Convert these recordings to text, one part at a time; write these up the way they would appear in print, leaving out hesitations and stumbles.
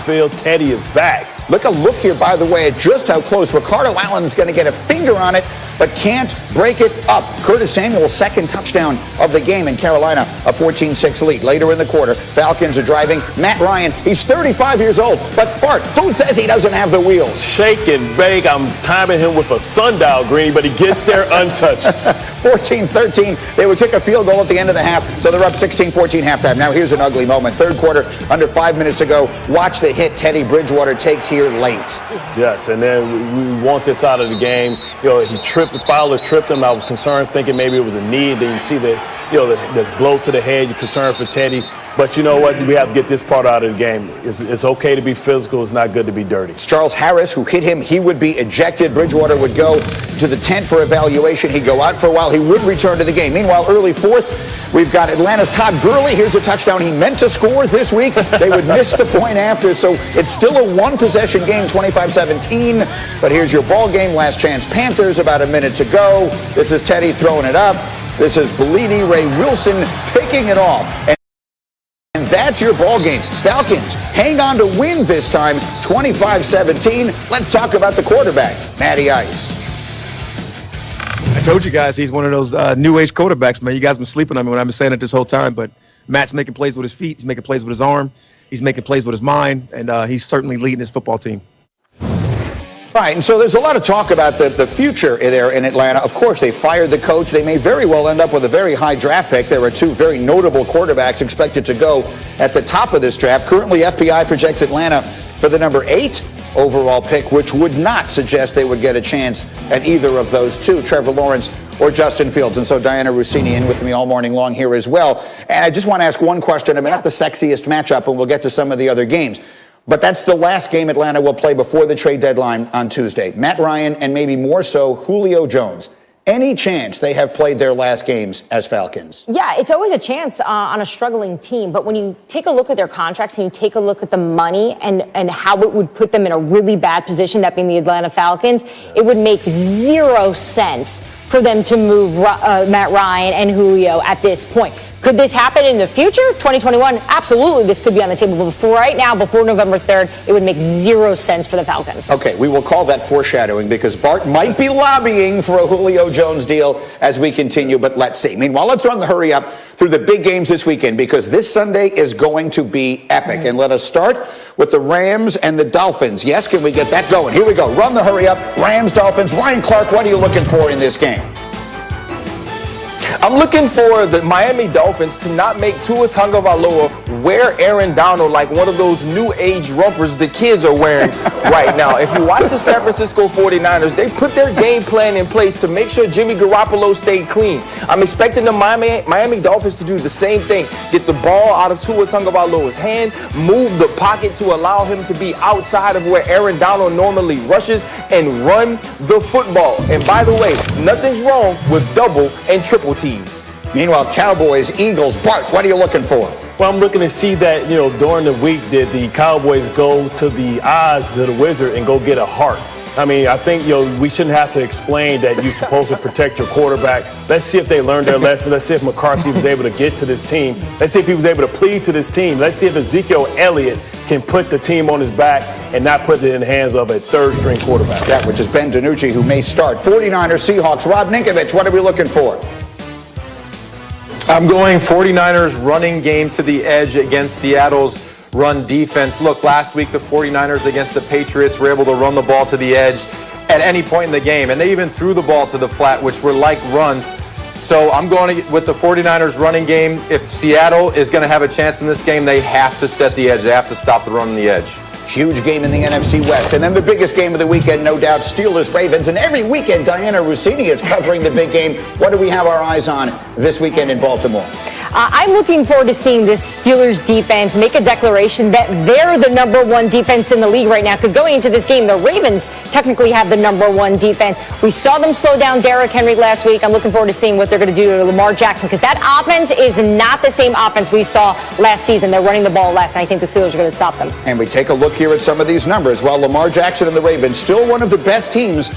field. Teddy is back. Look here, by the way, at just how close. Ricardo Allen is going to get a finger on it, but can't break it up. Curtis Samuel's second touchdown of the game in Carolina, a 14-6 lead. Later in the quarter, Falcons are driving. Matt Ryan, he's 35 years old. But Bart, who says he doesn't have the wheels? Shake and bake. I'm timing him with a sundial, Greeny, but he gets there untouched. 14-13. They would kick a field goal at the end of the half, so they're up 16-14 halftime. Now here's an ugly moment. Third quarter, under 5 minutes to go. Watch the hit Teddy Bridgewater takes here late. Yes, and then we want this out of the game. The Fowler tripped him. I was concerned, thinking maybe it was a knee. Then you see the blow to the head. You're concerned for Teddy. But you know what? We have to get this part out of the game. It's okay to be physical. It's not good to be dirty. It's Charles Harris who hit him. He would be ejected. Bridgewater would go to the tent for evaluation. He'd go out for a while. He would return to the game. Meanwhile, early fourth, we've got Atlanta's Todd Gurley. Here's a touchdown he meant to score this week. They would miss the point after, so it's still a one-possession game, 25-17. But here's your ball game. Last chance Panthers, about a minute to go. This is Teddy throwing it up. This is Belidi, Ray Wilson picking it off. And that's your ball game. Falcons hang on to win this time, 25-17. Let's talk about the quarterback, Matty Ice. I told you guys he's one of those new age quarterbacks, man. You guys have been sleeping on me when I've been saying it this whole time, but Matt's making plays with his feet. He's making plays with his arm. He's making plays with his mind, and he's certainly leading his football team. Right, and so there's a lot of talk about the future there in Atlanta. Of course, they fired the coach. They may very well end up with a very high draft pick. There are two very notable quarterbacks expected to go at the top of this draft. Currently, FPI projects Atlanta for the number 8 overall pick, which would not suggest they would get a chance at either of those two, Trevor Lawrence or Justin Fields. And so Diana Rossini in with me all morning long here as well. And I just want to ask one question. I mean, not the sexiest matchup, and we'll get to some of the other games. But that's the last game Atlanta will play before the trade deadline on Tuesday. Matt Ryan and maybe more so Julio Jones. Any chance they have played their last games as Falcons? Yeah, it's always a chance on a struggling team. But when you take a look at their contracts and you take a look at the money and how it would put them in a really bad position, that being the Atlanta Falcons, it would make 0 sense for them to move Matt Ryan and Julio at this point. Could this happen in the future? 2021, absolutely, this could be on the table. But right now, before November 3rd, it would make 0 sense for the Falcons. Okay, we will call that foreshadowing because Bart might be lobbying for a Julio Jones deal as we continue, but let's see. Meanwhile, let's run the hurry up through the big games this weekend because this Sunday is going to be epic. And let us start with the Rams and the Dolphins. Yes, can we get that going? Here we go. Run the hurry up. Rams, Dolphins. Ryan Clark, what are you looking for in this game? I'm looking for the Miami Dolphins to not make Tua Tagovailoa wear Aaron Donald like one of those new age rumpers the kids are wearing right now. If you watch the San Francisco 49ers, they put their game plan in place to make sure Jimmy Garoppolo stayed clean. I'm expecting the Miami Dolphins to do the same thing. Get the ball out of Tua Tagovailoa's hand, move the pocket to allow him to be outside of where Aaron Donald normally rushes, and run the football. And by the way, nothing's wrong with double and triple teams. Meanwhile, Cowboys, Eagles, Bart, what are you looking for? Well, I'm looking to see that, during the week, did the Cowboys go to the Oz, to the Wizard, and go get a heart? I mean, I think, we shouldn't have to explain that you're supposed to protect your quarterback. Let's see if they learned their lesson. Let's see if McCarthy was able to get to this team. Let's see if he was able to plead to this team. Let's see if Ezekiel Elliott can put the team on his back and not put it in the hands of a third-string quarterback. That, which is Ben DiNucci, who may start. 49ers, Seahawks, Rob Ninkovich, what are we looking for? I'm going 49ers running game to the edge against Seattle's run defense. Look, last week the 49ers against the Patriots were able to run the ball to the edge at any point in the game, and they even threw the ball to the flat, which were like runs. So I'm going with the 49ers running game. If Seattle is going to have a chance in this game, they have to set the edge. They have to stop the run on the edge. Huge game in the NFC West. And then the biggest game of the weekend, no doubt, Steelers-Ravens. And every weekend, Diana Rossini is covering the big game. What do we have our eyes on this weekend in Baltimore? I'm looking forward to seeing this Steelers defense make a declaration that they're the number 1 defense in the league right now. Because going into this game, the Ravens technically have the number 1 defense. We saw them slow down Derrick Henry last week. I'm looking forward to seeing what they're going to do to Lamar Jackson. Because that offense is not the same offense we saw last season. They're running the ball less, and I think the Steelers are going to stop them. And we take a look here at some of these numbers. While Lamar Jackson and the Ravens still one of the best teams,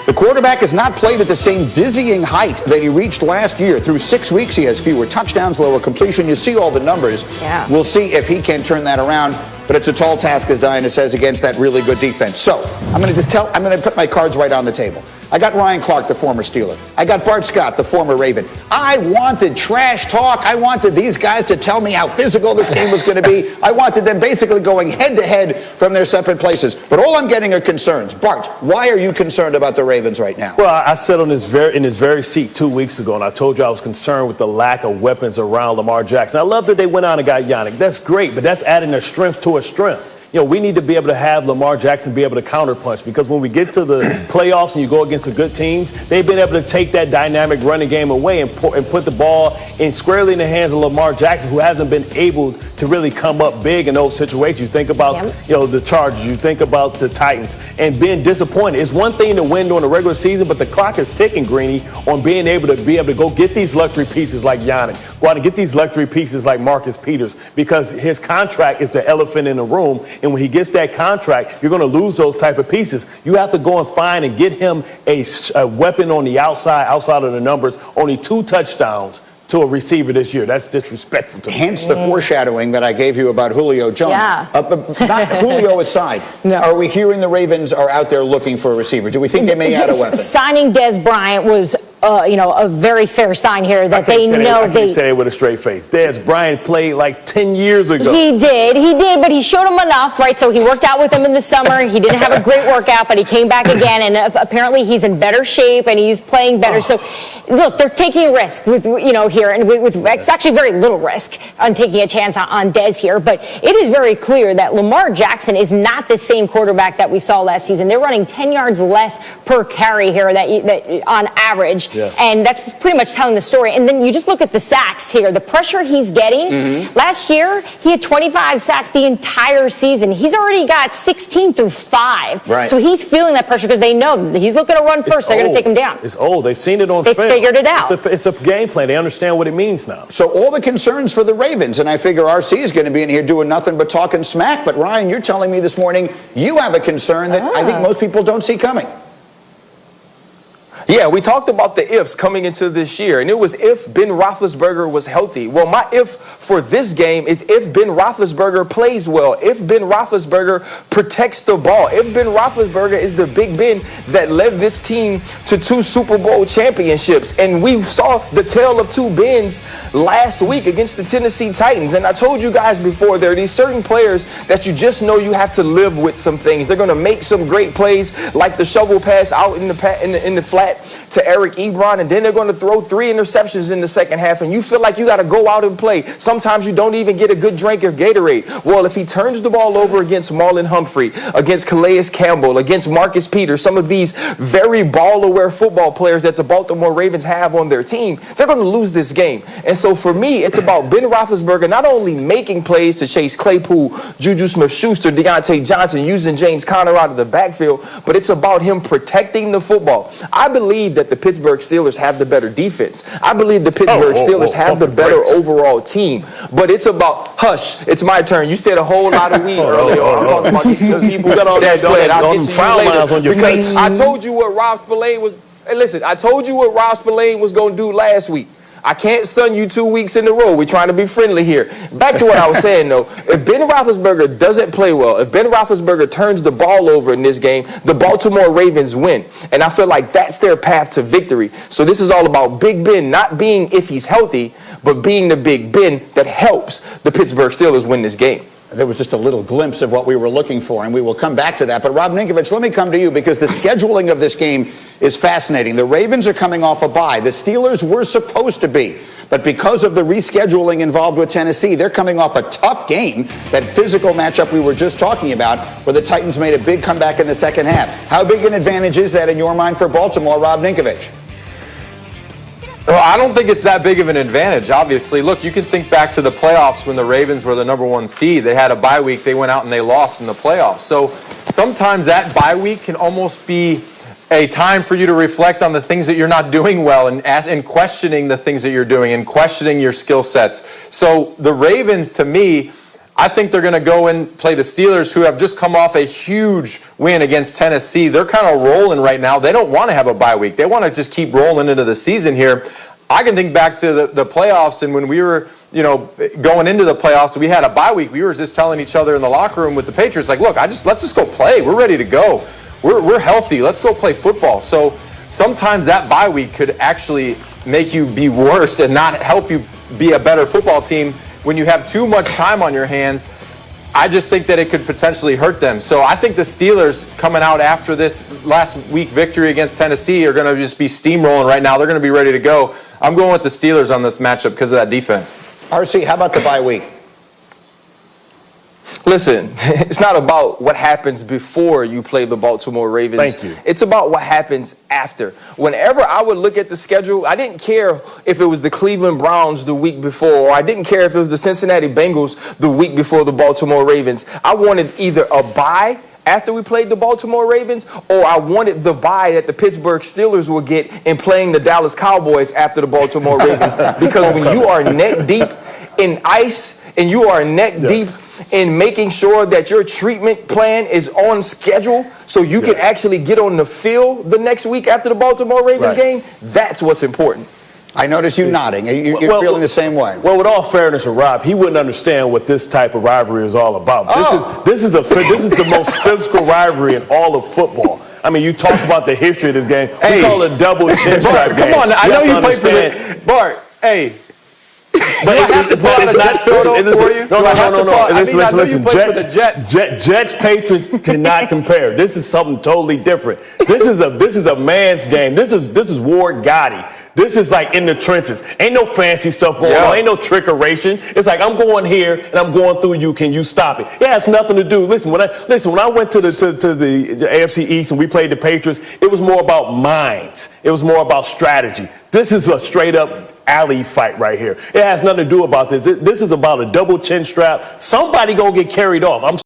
the quarterback has not played at the same dizzying height that he reached last year. Through 6 weeks, he has fewer touchdowns, lower completion. You see all the numbers. Yeah. We'll see if he can turn that around. but it's a tall task, as Diana says, against that really good defense. So I'm going to put my cards right on the table. I got Ryan Clark, the former Steeler. I got Bart Scott, the former Raven. I wanted trash talk. I wanted these guys to tell me how physical this game was going to be. I wanted them basically going head-to-head from their separate places. But all I'm getting are concerns. Bart, why are you concerned about the Ravens right now? Well, I said in this very seat 2 weeks ago, and I told you I was concerned with the lack of weapons around Lamar Jackson. I love that they went out and got Yannick. That's great, but that's adding a strength to a strength. You know, we need to be able to have Lamar Jackson be able to counterpunch, because when we get to the playoffs and you go against the good teams, they've been able to take that dynamic running game away and put the ball squarely in the hands of Lamar Jackson, who hasn't been able to really come up big in those situations. You think about, the Chargers, you think about the Titans, and being disappointed. It's one thing to win during the regular season, but the clock is ticking, Greeny, on being able to go get these luxury pieces like Yannick, go out and get these luxury pieces like Marcus Peters, because his contract is the elephant in the room. And when he gets that contract, you're going to lose those type of pieces. You have to go and find and get him a weapon on the outside of the numbers. Only 2 touchdowns to a receiver this year. That's disrespectful to me. Hence the foreshadowing that I gave you about Julio Jones. Yeah. Not Julio aside. No. Are we hearing the Ravens are out there looking for a receiver? Do we think they may add a weapon? Signing Dez Bryant was a very fair sign here that they know I can't say it with a straight face. Dez Bryant played like 10 years ago. He did, but he showed him enough, right? So he worked out with him in the summer. He didn't have a great workout, but he came back again, and apparently he's in better shape and he's playing better. So, look, they're taking a risk with here, and with it's actually very little risk on taking a chance on Dez here. But it is very clear that Lamar Jackson is not the same quarterback that we saw last season. They're running 10 yards less per carry here that on average. Yeah. And that's pretty much telling the story. And then you just look at the sacks here, the pressure he's getting. Mm-hmm. Last year, he had 25 sacks the entire season. He's already got 16 through 5. Right. So he's feeling that pressure because they know that he's looking to run first. They're going to take him down. It's old. They've seen it on film. They figured it out. It's a game plan. They understand what it means now. So all the concerns for the Ravens, and I figure RC is going to be in here doing nothing but talking smack. But Ryan, you're telling me this morning you have a concern that I think most people don't see coming. Yeah, we talked about the ifs coming into this year, and it was if Ben Roethlisberger was healthy. Well, my if for this game is if Ben Roethlisberger plays well, if Ben Roethlisberger protects the ball, if Ben Roethlisberger is the Big Ben that led this team to 2 Super Bowl championships. And we saw the tale of 2 Bens last week against the Tennessee Titans. And I told you guys before, there are these certain players that you just know you have to live with some things. They're going to make some great plays, like the shovel pass out in the flat to Eric Ebron, and then they're going to throw 3 interceptions in the second half, and you feel like you got to go out and play. Sometimes you don't even get a good drink of Gatorade. Well, if he turns the ball over against Marlon Humphrey, against Calais Campbell, against Marcus Peters, some of these very ball-aware football players that the Baltimore Ravens have on their team, they're going to lose this game. And so for me, it's about Ben Roethlisberger not only making plays to Chase Claypool, Juju Smith-Schuster, Deontay Johnson, using James Conner out of the backfield, but it's about him protecting the football. I believe that the Pittsburgh Steelers have the better defense. I believe the Pittsburgh Steelers have the better overall team. But it's about, hush, it's my turn. You said a whole lot of weed earlier. I'm talking about these 2 people that played. I'll get to you later. Because I told you what Rob Spillane was. Hey, listen, I told you what Rob Spillane was going to do last week. I can't sun you 2 weeks in a row. We're trying to be friendly here. Back to what I was saying, though. If Ben Roethlisberger doesn't play well, if Ben Roethlisberger turns the ball over in this game, the Baltimore Ravens win. And I feel like that's their path to victory. So this is all about Big Ben not being if he's healthy, but being the Big Ben that helps the Pittsburgh Steelers win this game. There was just a little glimpse of what we were looking for, and we will come back to that. But Rob Ninkovich, let me come to you, because the scheduling of this game is fascinating. The Ravens are coming off a bye. The Steelers were supposed to be. But because of the rescheduling involved with Tennessee, they're coming off a tough game, that physical matchup we were just talking about, where the Titans made a big comeback in the second half. How big an advantage is that in your mind for Baltimore, Rob Ninkovich? Well, I don't think it's that big of an advantage, obviously. Look, you can think back to the playoffs when the Ravens were the #1 seed. They had a bye week. They went out and they lost in the playoffs. So sometimes that bye week can almost be a time for you to reflect on the things that you're not doing well, and questioning the things that you're doing and questioning your skill sets. So the Ravens, to me, I think they're going to go and play the Steelers, who have just come off a huge win against Tennessee. They're kind of rolling right now. They don't want to have a bye week. They want to just keep rolling into the season here. I can think back to the playoffs, and when we were going into the playoffs, we had a bye week. We were just telling each other in the locker room with the Patriots, like, look, let's just go play. We're ready to go. We're healthy. Let's go play football. So sometimes that bye week could actually make you be worse and not help you be a better football team when you have too much time on your hands. I just think that it could potentially hurt them. So I think the Steelers coming out after this last week victory against Tennessee are going to just be steamrolling right now. They're going to be ready to go. I'm going with the Steelers on this matchup because of that defense. RC, how about the bye week? Listen, it's not about what happens before you play the Baltimore Ravens. Thank you. It's about what happens after. Whenever I would look at the schedule, I didn't care if it was the Cleveland Browns the week before, or I didn't care if it was the Cincinnati Bengals the week before the Baltimore Ravens. I wanted either a bye after we played the Baltimore Ravens, or I wanted the bye that the Pittsburgh Steelers will get in playing the Dallas Cowboys after the Baltimore Ravens. Because when you are neck deep in ice and you are neck deep in making sure that your treatment plan is on schedule so you can actually get on the field the next week after the Baltimore Ravens game, that's what's important. I notice you nodding. You're feeling the same way. Well, with all fairness to Rob, he wouldn't understand what this type of rivalry is all about. This is the most physical rivalry in all of football. I mean, you talk about the history of this game. We call it double chin strap game. Come on, I know you played for the Bart. Hey. But it's not for you. No. Listen. Jets Patriots cannot compare. This is something totally different. This is a man's game. This is Ward Gotti. This is like in the trenches. Ain't no fancy stuff going on. Ain't no trickeration. It's like I'm going here and I'm going through you. Can you stop it? It has nothing to do. Listen, when I went to the AFC East and we played the Patriots, it was more about minds. It was more about strategy. This is a straight up alley fight right here. It has nothing to do about this. This is about a double chin strap. Somebody gonna get carried off.